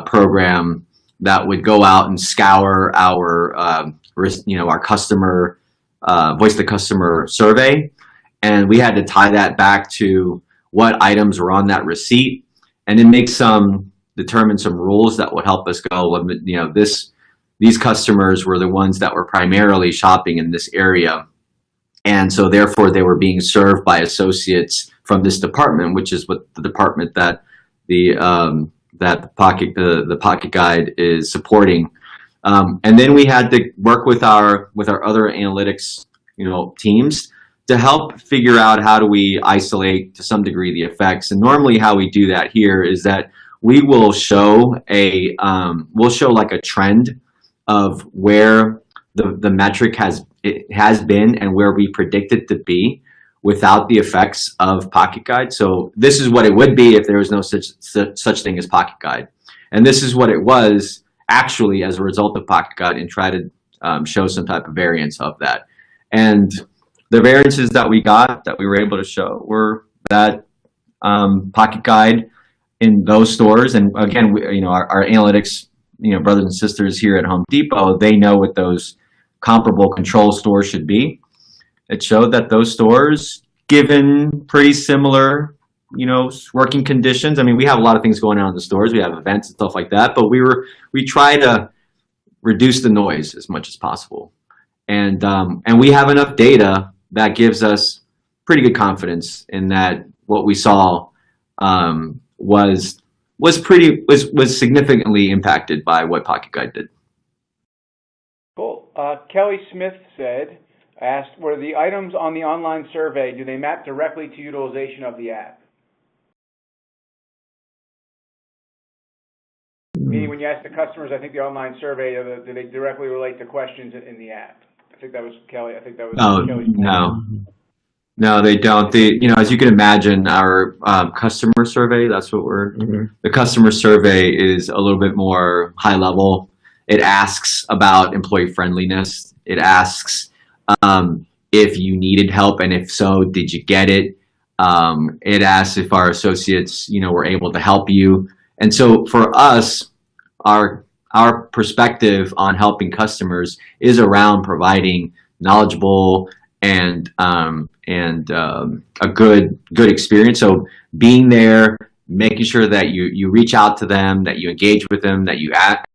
S4: program that would go out and scour our, our customer, voice of the customer survey. And we had to tie that back to what items were on that receipt and then determine some rules that would help us go, these customers were the ones that were primarily shopping in this area. And so therefore they were being served by associates from this department, which is what the department that the PocketGuide is supporting. And then we had to work with our other analytics, teams to help figure out how do we isolate to some degree the effects. And normally how we do that here is that we will show like a trend of where the metric has been and where we predict it to be without the effects of PocketGuide. So this is what it would be if there was no such thing as PocketGuide. And this is what it was actually as a result of PocketGuide, and try to show some type of variance of that. And the variances that we were able to show were that PocketGuide in those stores, and again, our analytics, brothers and sisters here at Home Depot, they know what those comparable control stores should be. It showed that those stores, given pretty similar, working conditions. I mean, we have a lot of things going on in the stores. We have events and stuff like that, but we try to reduce the noise as much as possible. And we have enough data that gives us pretty good confidence in that what we saw was significantly impacted by what PocketGuide did.
S2: Cool. Kelly Smith asked, were the items on the online survey, do they map directly to utilization of the app? Meaning when you ask the customers, I think the online survey, do they directly relate to questions in the app? I think that was Kelly. Kelly's point.
S4: No, they don't. As you can imagine, our customer survey, that's what the customer survey is a little bit more high level. It asks about employee friendliness. It asks if you needed help, and if so, did you get it? It asks if our associates, were able to help you. And so for us, our perspective on helping customers is around providing knowledgeable and a good experience. So being there, making sure that you reach out to them, that you engage with them, that you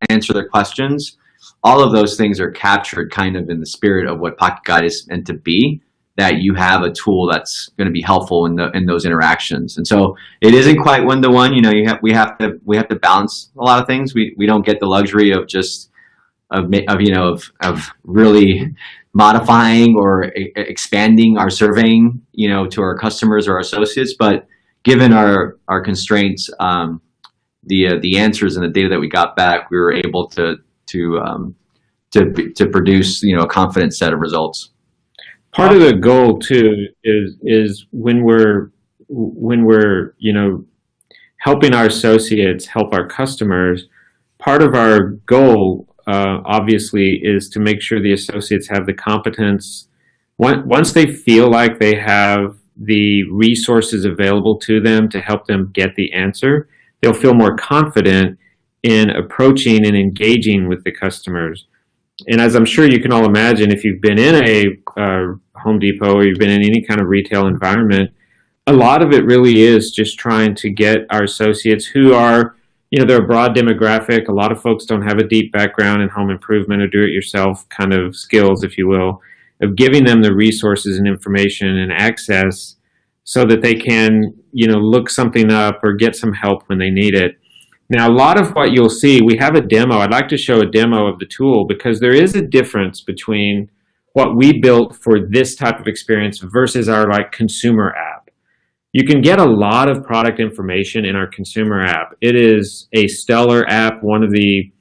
S4: answer their questions. All of those things are captured kind of in the spirit of what PocketGuide is meant to be, that you have a tool that's going to be helpful in those interactions. And so it isn't quite one-to-one. We have to balance a lot of things. We don't get the luxury of just of really modifying or expanding our surveying, to our customers or our associates. But given our constraints, the answers and the data that we got back, we were able to produce, a confident set of results.
S3: Part of the goal too is when we're helping our associates help our customers, part of our goal obviously is to make sure the associates have the competence. Once they feel like they have the resources available to them to help them get the answer, they'll feel more confident in approaching and engaging with the customers. And as I'm sure you can all imagine, if you've been in a Home Depot or you've been in any kind of retail environment, a lot of it really is just trying to get our associates who are, they're a broad demographic. A lot of folks don't have a deep background in home improvement or do-it-yourself kind of skills, if you will, of giving them the resources and information and access so that they can, look something up or get some help when they need it. Now, a lot of what you'll see, we have a demo. I'd like to show a demo of the tool because there is a difference between what we built for this type of experience versus our consumer app. You can get a lot of product information in our consumer app. It is a stellar app, one of the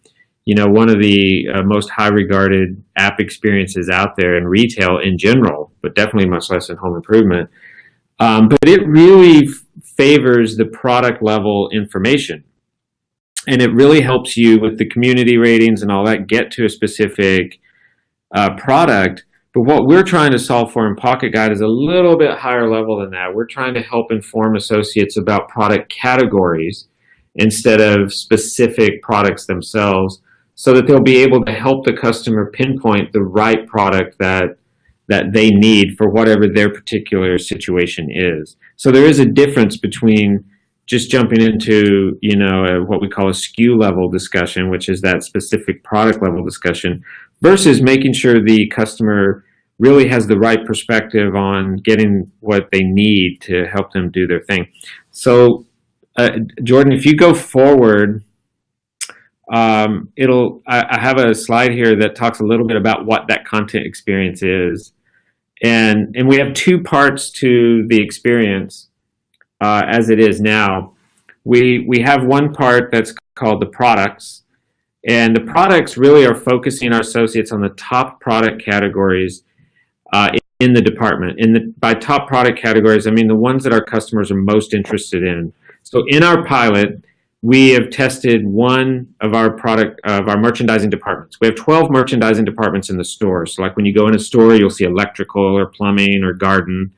S3: most high regarded app experiences out there in retail in general, but definitely much less in home improvement. But it really favors the product level information. And it really helps you with the community ratings and all that get to a specific product. But what we're trying to solve for in PocketGuide is a little bit higher level than that. We're trying to help inform associates about product categories instead of specific products themselves, so that they'll be able to help the customer pinpoint the right product that they need for whatever their particular situation is. So there is a difference between just jumping into, what we call a SKU level discussion, which is that specific product level discussion, versus making sure the customer really has the right perspective on getting what they need to help them do their thing. So, Jordan, if you go forward, I have a slide here that talks a little bit about what that content experience is. And we have two parts to the experience. As it is now, we have one part that's called the products, and the products really are focusing our associates on the top product categories in the department. By top product categories, I mean the ones that our customers are most interested in. So in our pilot, we have tested one of our merchandising departments. We have 12 merchandising departments in the store. So like when you go in a store, you'll see electrical or plumbing or garden.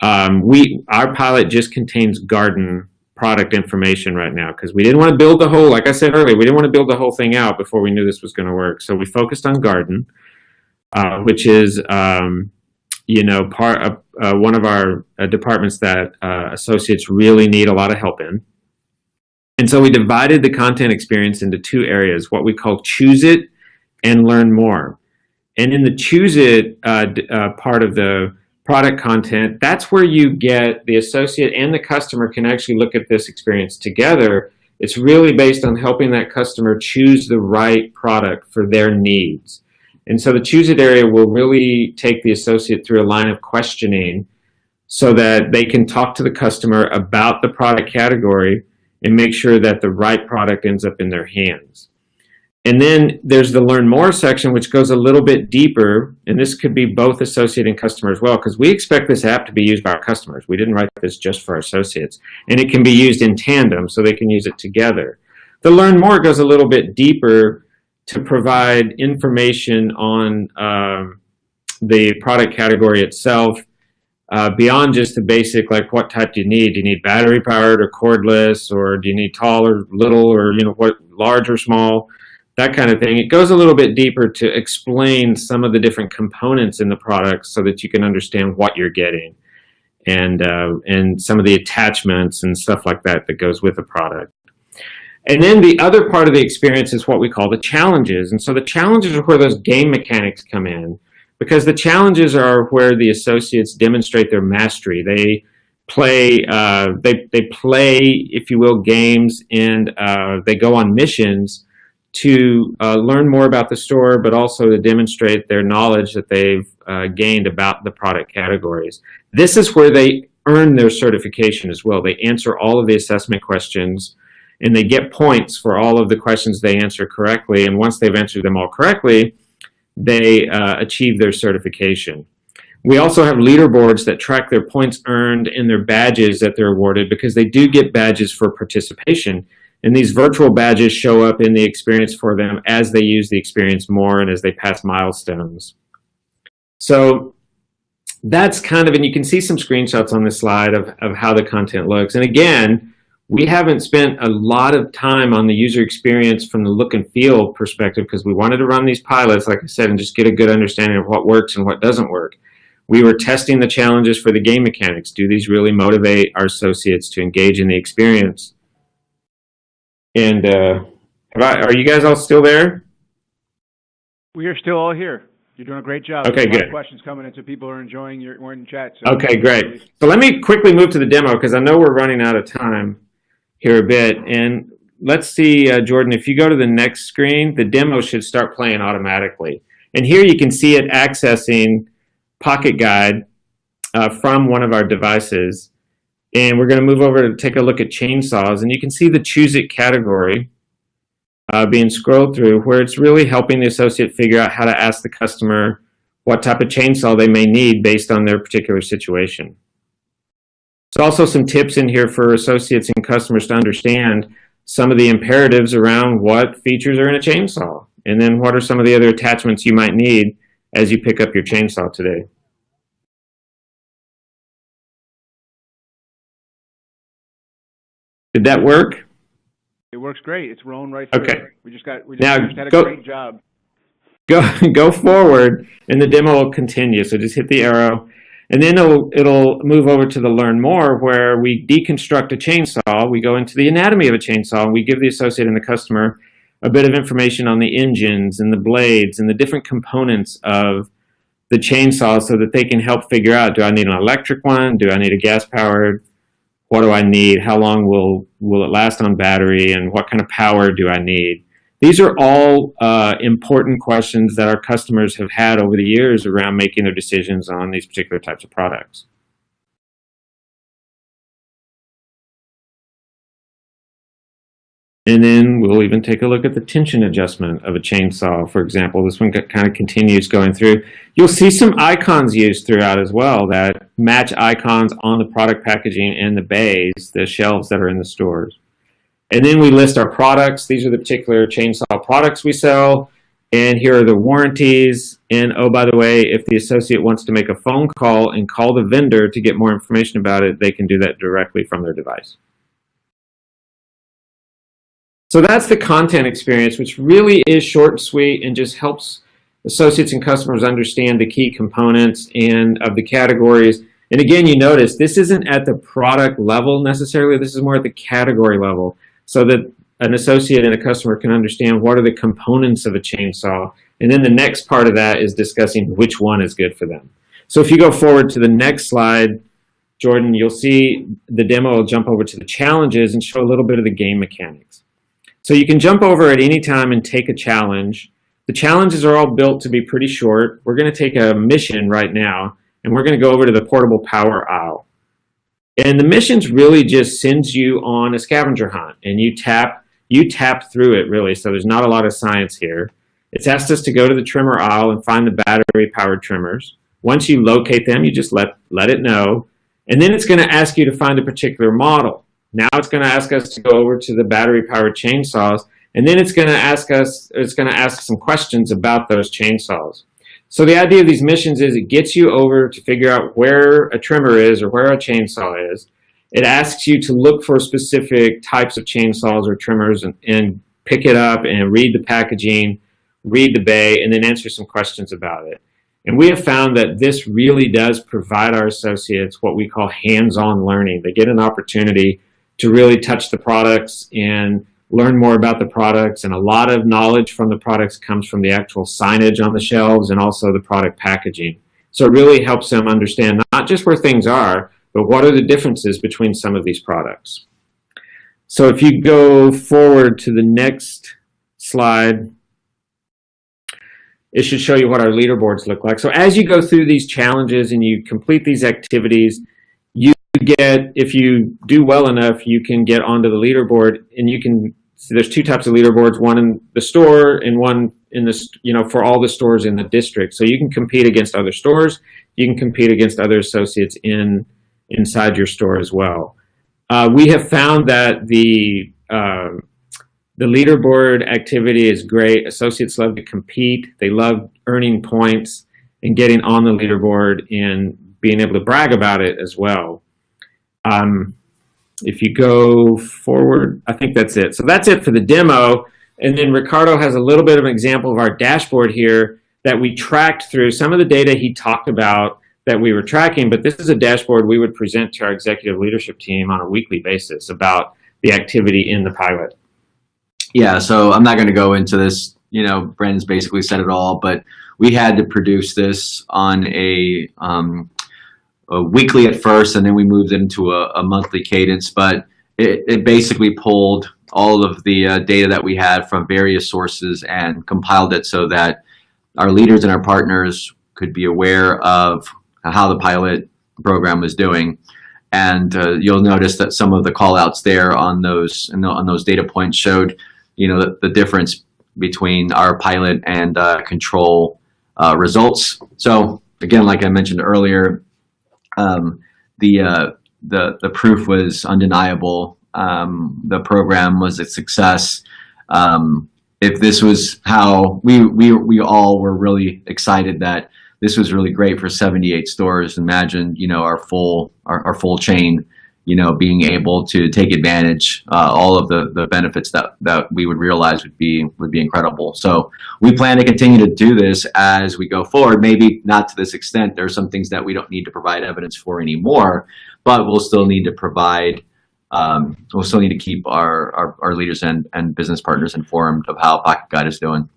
S3: Our pilot just contains garden product information right now because we didn't want to build the whole, like I said earlier, we didn't want to build the whole thing out before we knew this was going to work. So we focused on garden, which is, part of one of our departments that associates really need a lot of help in. And so we divided the content experience into two areas, what we call Choose It and Learn More. And in the Choose It part of the product content, that's where you get the associate and the customer can actually look at this experience together. It's really based on helping that customer choose the right product for their needs. And so the Choose It area will really take the associate through a line of questioning so that they can talk to the customer about the product category and make sure that the right product ends up in their hands. And then there's the Learn More section, which goes a little bit deeper, and this could be both associate and customer as well, because we expect this app to be used by our customers. We didn't write this just for our associates. And it can be used in tandem, so they can use it together. The Learn More goes a little bit deeper to provide information on the product category itself, beyond just the basic, like what type do you need? Do you need battery powered or cordless, or do you need tall or little, or what, large or small? That kind of thing. It goes a little bit deeper to explain some of the different components in the product so that you can understand what you're getting, and some of the attachments and stuff like that that goes with the product. And then the other part of the experience is what we call the challenges. And so the challenges are where those game mechanics come in, because the challenges are where the associates demonstrate their mastery. They play, if you will, games, and they go on missions to learn more about the store, but also to demonstrate their knowledge that they've gained about the product categories. This is where they earn their certification as well. They answer all of the assessment questions, and they get points for all of the questions they answer correctly. And once they've answered them all correctly, they achieve their certification. We also have leaderboards that track their points earned and their badges that they're awarded, because they do get badges for participation. And these virtual badges show up in the experience for them as they use the experience more and as they pass milestones. So that's kind of, and you can see some screenshots on this slide of how the content looks. And again, we haven't spent a lot of time on the user experience from the look and feel perspective, because we wanted to run these pilots, like I said, and just get a good understanding of what works and what doesn't work. We were testing the challenges for the game mechanics. Do these really motivate our associates to engage in the experience? And are you guys all still there?
S2: We are still all here. You're doing a great job.
S3: Okay, good.
S2: A lot of questions coming in, so people are enjoying your chat. So
S3: okay, great. So let me quickly move to the demo, because I know we're running out of time here a bit. And let's see, Jordan, if you go to the next screen, the demo should start playing automatically. And here you can see it accessing PocketGuide from one of our devices. And we're going to move over to take a look at chainsaws. And you can see the Choose It category being scrolled through, where it's really helping the associate figure out how to ask the customer what type of chainsaw they may need based on their particular situation. There's also some tips in here for associates and customers to understand some of the imperatives around what features are in a chainsaw, and then what are some of the other attachments you might need as you pick up your chainsaw today. Did that work?
S2: it works great. It's rolling right through.
S3: Okay.
S2: We just had a
S3: go,
S2: great job.
S3: Go forward, and the demo will continue. So just hit the arrow, and then it'll move over to the Learn More, where we deconstruct a chainsaw. We go into the anatomy of a chainsaw, and we give the associate and the customer a bit of information on the engines and the blades and the different components of the chainsaw, so that they can help figure out, do I need an electric one? Do I need a gas-powered? What do I need? How long will it last on battery? And what kind of power do I need? These are all important questions that our customers have had over the years around making their decisions on these particular types of products. And then we'll even take a look at the tension adjustment of a chainsaw, for example. This one kind of continues going through. You'll see some icons used throughout as well that match icons on the product packaging and the bays, the shelves that are in the stores. And then we list our products. These are the particular chainsaw products we sell. And here are the warranties. And oh, by the way, if the associate wants to make a phone call and call the vendor to get more information about it, they can do that directly from their device. So that's the content experience, which really is short and sweet and just helps associates and customers understand the key components and of the categories. And again, you notice this isn't at the product level necessarily. This is more at the category level, so that an associate and a customer can understand what are the components of a chainsaw. And then the next part of that is discussing which one is good for them. So if you go forward to the next slide, Jordan, you'll see the demo will jump over to the challenges and show a little bit of the game mechanics. So you can jump over at any time and take a challenge. The challenges are all built to be pretty short. We're going to take a mission right now, and we're going to go over to the portable power aisle. And the missions really just sends you on a scavenger hunt, and you tap through it really, so there's not a lot of science here. It's asked us to go to the trimmer aisle and find the battery-powered trimmers. Once you locate them, you just let it know, and then it's going to ask you to find a particular model. Now it's going to ask us to go over to the battery-powered chainsaws, and then it's going to ask some questions about those chainsaws. So the idea of these missions is it gets you over to figure out where a trimmer is or where a chainsaw is. It asks you to look for specific types of chainsaws or trimmers and pick it up and read the packaging, read the bay, and then answer some questions about it. And we have found that this really does provide our associates what we call hands-on learning. They get an opportunity to really touch the products and learn more about the products, and a lot of knowledge from the products comes from the actual signage on the shelves and also the product packaging. So it really helps them understand not just where things are, but what are the differences between some of these products. So if you go forward to the next slide, it should show you what our leaderboards look like. So as you go through these challenges and you complete these activities, you get, if you do well enough, you can get onto the leaderboard, and you can, so there's two types of leaderboards, one in the store and one in the, for all the stores in the district. So you can compete against other stores. You can compete against other associates inside your store as well. We have found that the leaderboard activity is great. Associates love to compete. They love earning points and getting on the leaderboard and being able to brag about it as well. If you go forward, I think that's it. So that's it for the demo. And then Ricardo has a little bit of an example of our dashboard here that we tracked through some of the data he talked about that we were tracking, but this is a dashboard we would present to our executive leadership team on a weekly basis about the activity in the pilot.
S4: Yeah, so I'm not going to go into this. Brandon's basically said it all, but we had to produce this on a weekly at first, and then we moved it into a monthly cadence. But it basically pulled all of the data that we had from various sources and compiled it so that our leaders and our partners could be aware of how the pilot program was doing. And you'll notice that some of the call outs there on those data points showed the difference between our pilot and control results. So again, like I mentioned earlier, the proof was undeniable. The program was a success. If this was how we all were really excited that this was really great for 78 stores. Imagine, our full chain, being able to take advantage, all of the benefits that we would realize would be incredible. So we plan to continue to do this as we go forward. Maybe not to this extent. There are some things that we don't need to provide evidence for anymore, but we'll still need to provide. We'll still need to keep our leaders and business partners informed of how PocketGuide is doing.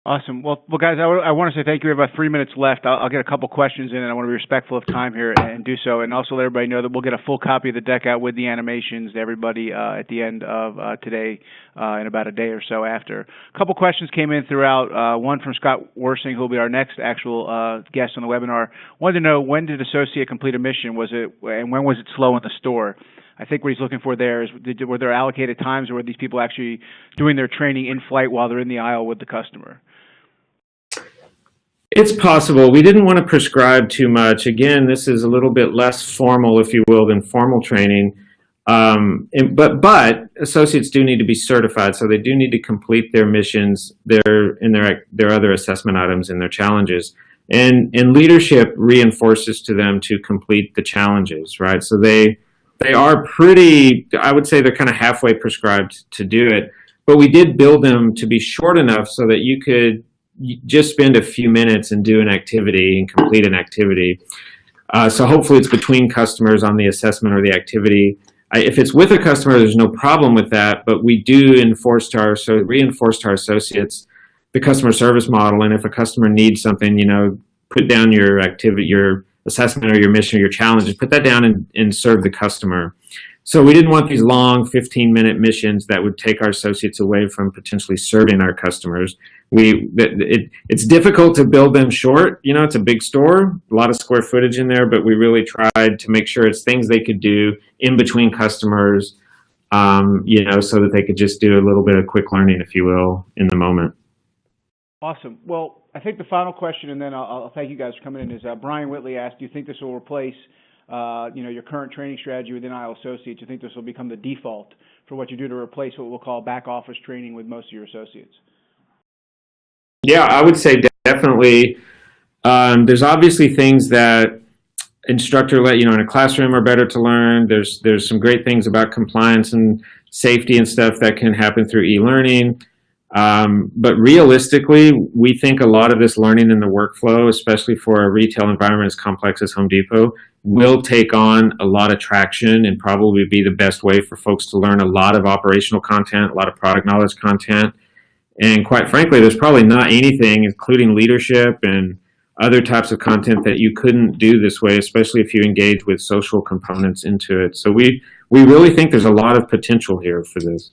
S2: Awesome. Well, guys, I want to say thank you. We have about 3 minutes left. I'll get a couple questions in, and I want to be respectful of time here and do so. And also let everybody know that we'll get a full copy of the deck out with the animations to everybody at the end of today, in about a day or so after. A couple questions came in throughout. One from Scott Worsing, who will be our next actual guest on the webinar. Wanted to know, when did associate complete a mission? And when was it slow in the store? I think what he's looking for there is, were there allocated times, or were these people actually doing their training in flight while they're in the aisle with the customer?
S3: It's possible. We didn't want to prescribe too much. Again, this is a little bit less formal, if you will, than formal training. But associates do need to be certified, so they do need to complete their missions, their other assessment items, and their challenges. And leadership reinforces to them to complete the challenges, right? So they are pretty, I would say they're kind of halfway prescribed to do it. But we did build them to be short enough so that you could just spend a few minutes and do an activity and complete an activity. So hopefully it's between customers on the assessment or the activity. If it's with a customer, there's no problem with that, but we do reinforce to our associates the customer service model. And if a customer needs something, put down your activity, your assessment or your mission or your challenges, put that down and serve the customer. So we didn't want these long 15-minute missions that would take our associates away from potentially serving our customers. It's difficult to build them short. It's a big store, a lot of square footage in there, but we really tried to make sure it's things they could do in between customers, so that they could just do a little bit of quick learning, if you will, in the moment.
S2: Awesome. Well, I think the final question, and then I'll thank you guys for coming in, is Brian Whitley asked, do you think this will replace your current training strategy within IL Associates? Do you think this will become the default for what you do to replace what we'll call back office training with most of your associates?
S3: Yeah, I would say definitely. There's obviously things that instructor in a classroom are better to learn. There's some great things about compliance and safety and stuff that can happen through e-learning. But realistically, we think a lot of this learning in the workflow, especially for a retail environment as complex as Home Depot, will take on a lot of traction and probably be the best way for folks to learn a lot of operational content, a lot of product knowledge content. And quite frankly, there's probably not anything, including leadership and other types of content, that you couldn't do this way, especially if you engage with social components into it. So we really think there's a lot of potential here for this.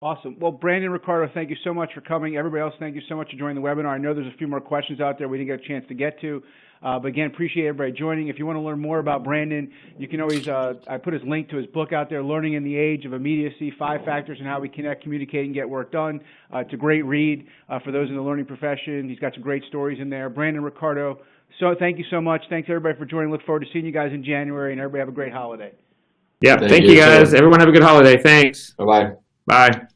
S2: Awesome. Well, Brandon, Ricardo, thank you so much for coming. Everybody else, thank you so much for joining the webinar. I know there's a few more questions out there we didn't get a chance to get to. But again, appreciate everybody joining. If you want to learn more about Brandon, you can always, I put his link to his book out there, Learning in the Age of Immediacy, 5 Factors in How We Connect, Communicate, and Get Work Done. It's a great read for those in the learning profession. He's got some great stories in there. Brandon, Ricardo, so thank you so much. Thanks, everybody, for joining. Look forward to seeing you guys in January, and everybody have a great holiday.
S3: Yeah, thank you guys. Everyone have a good holiday. Thanks.
S4: Bye-bye.
S3: Bye.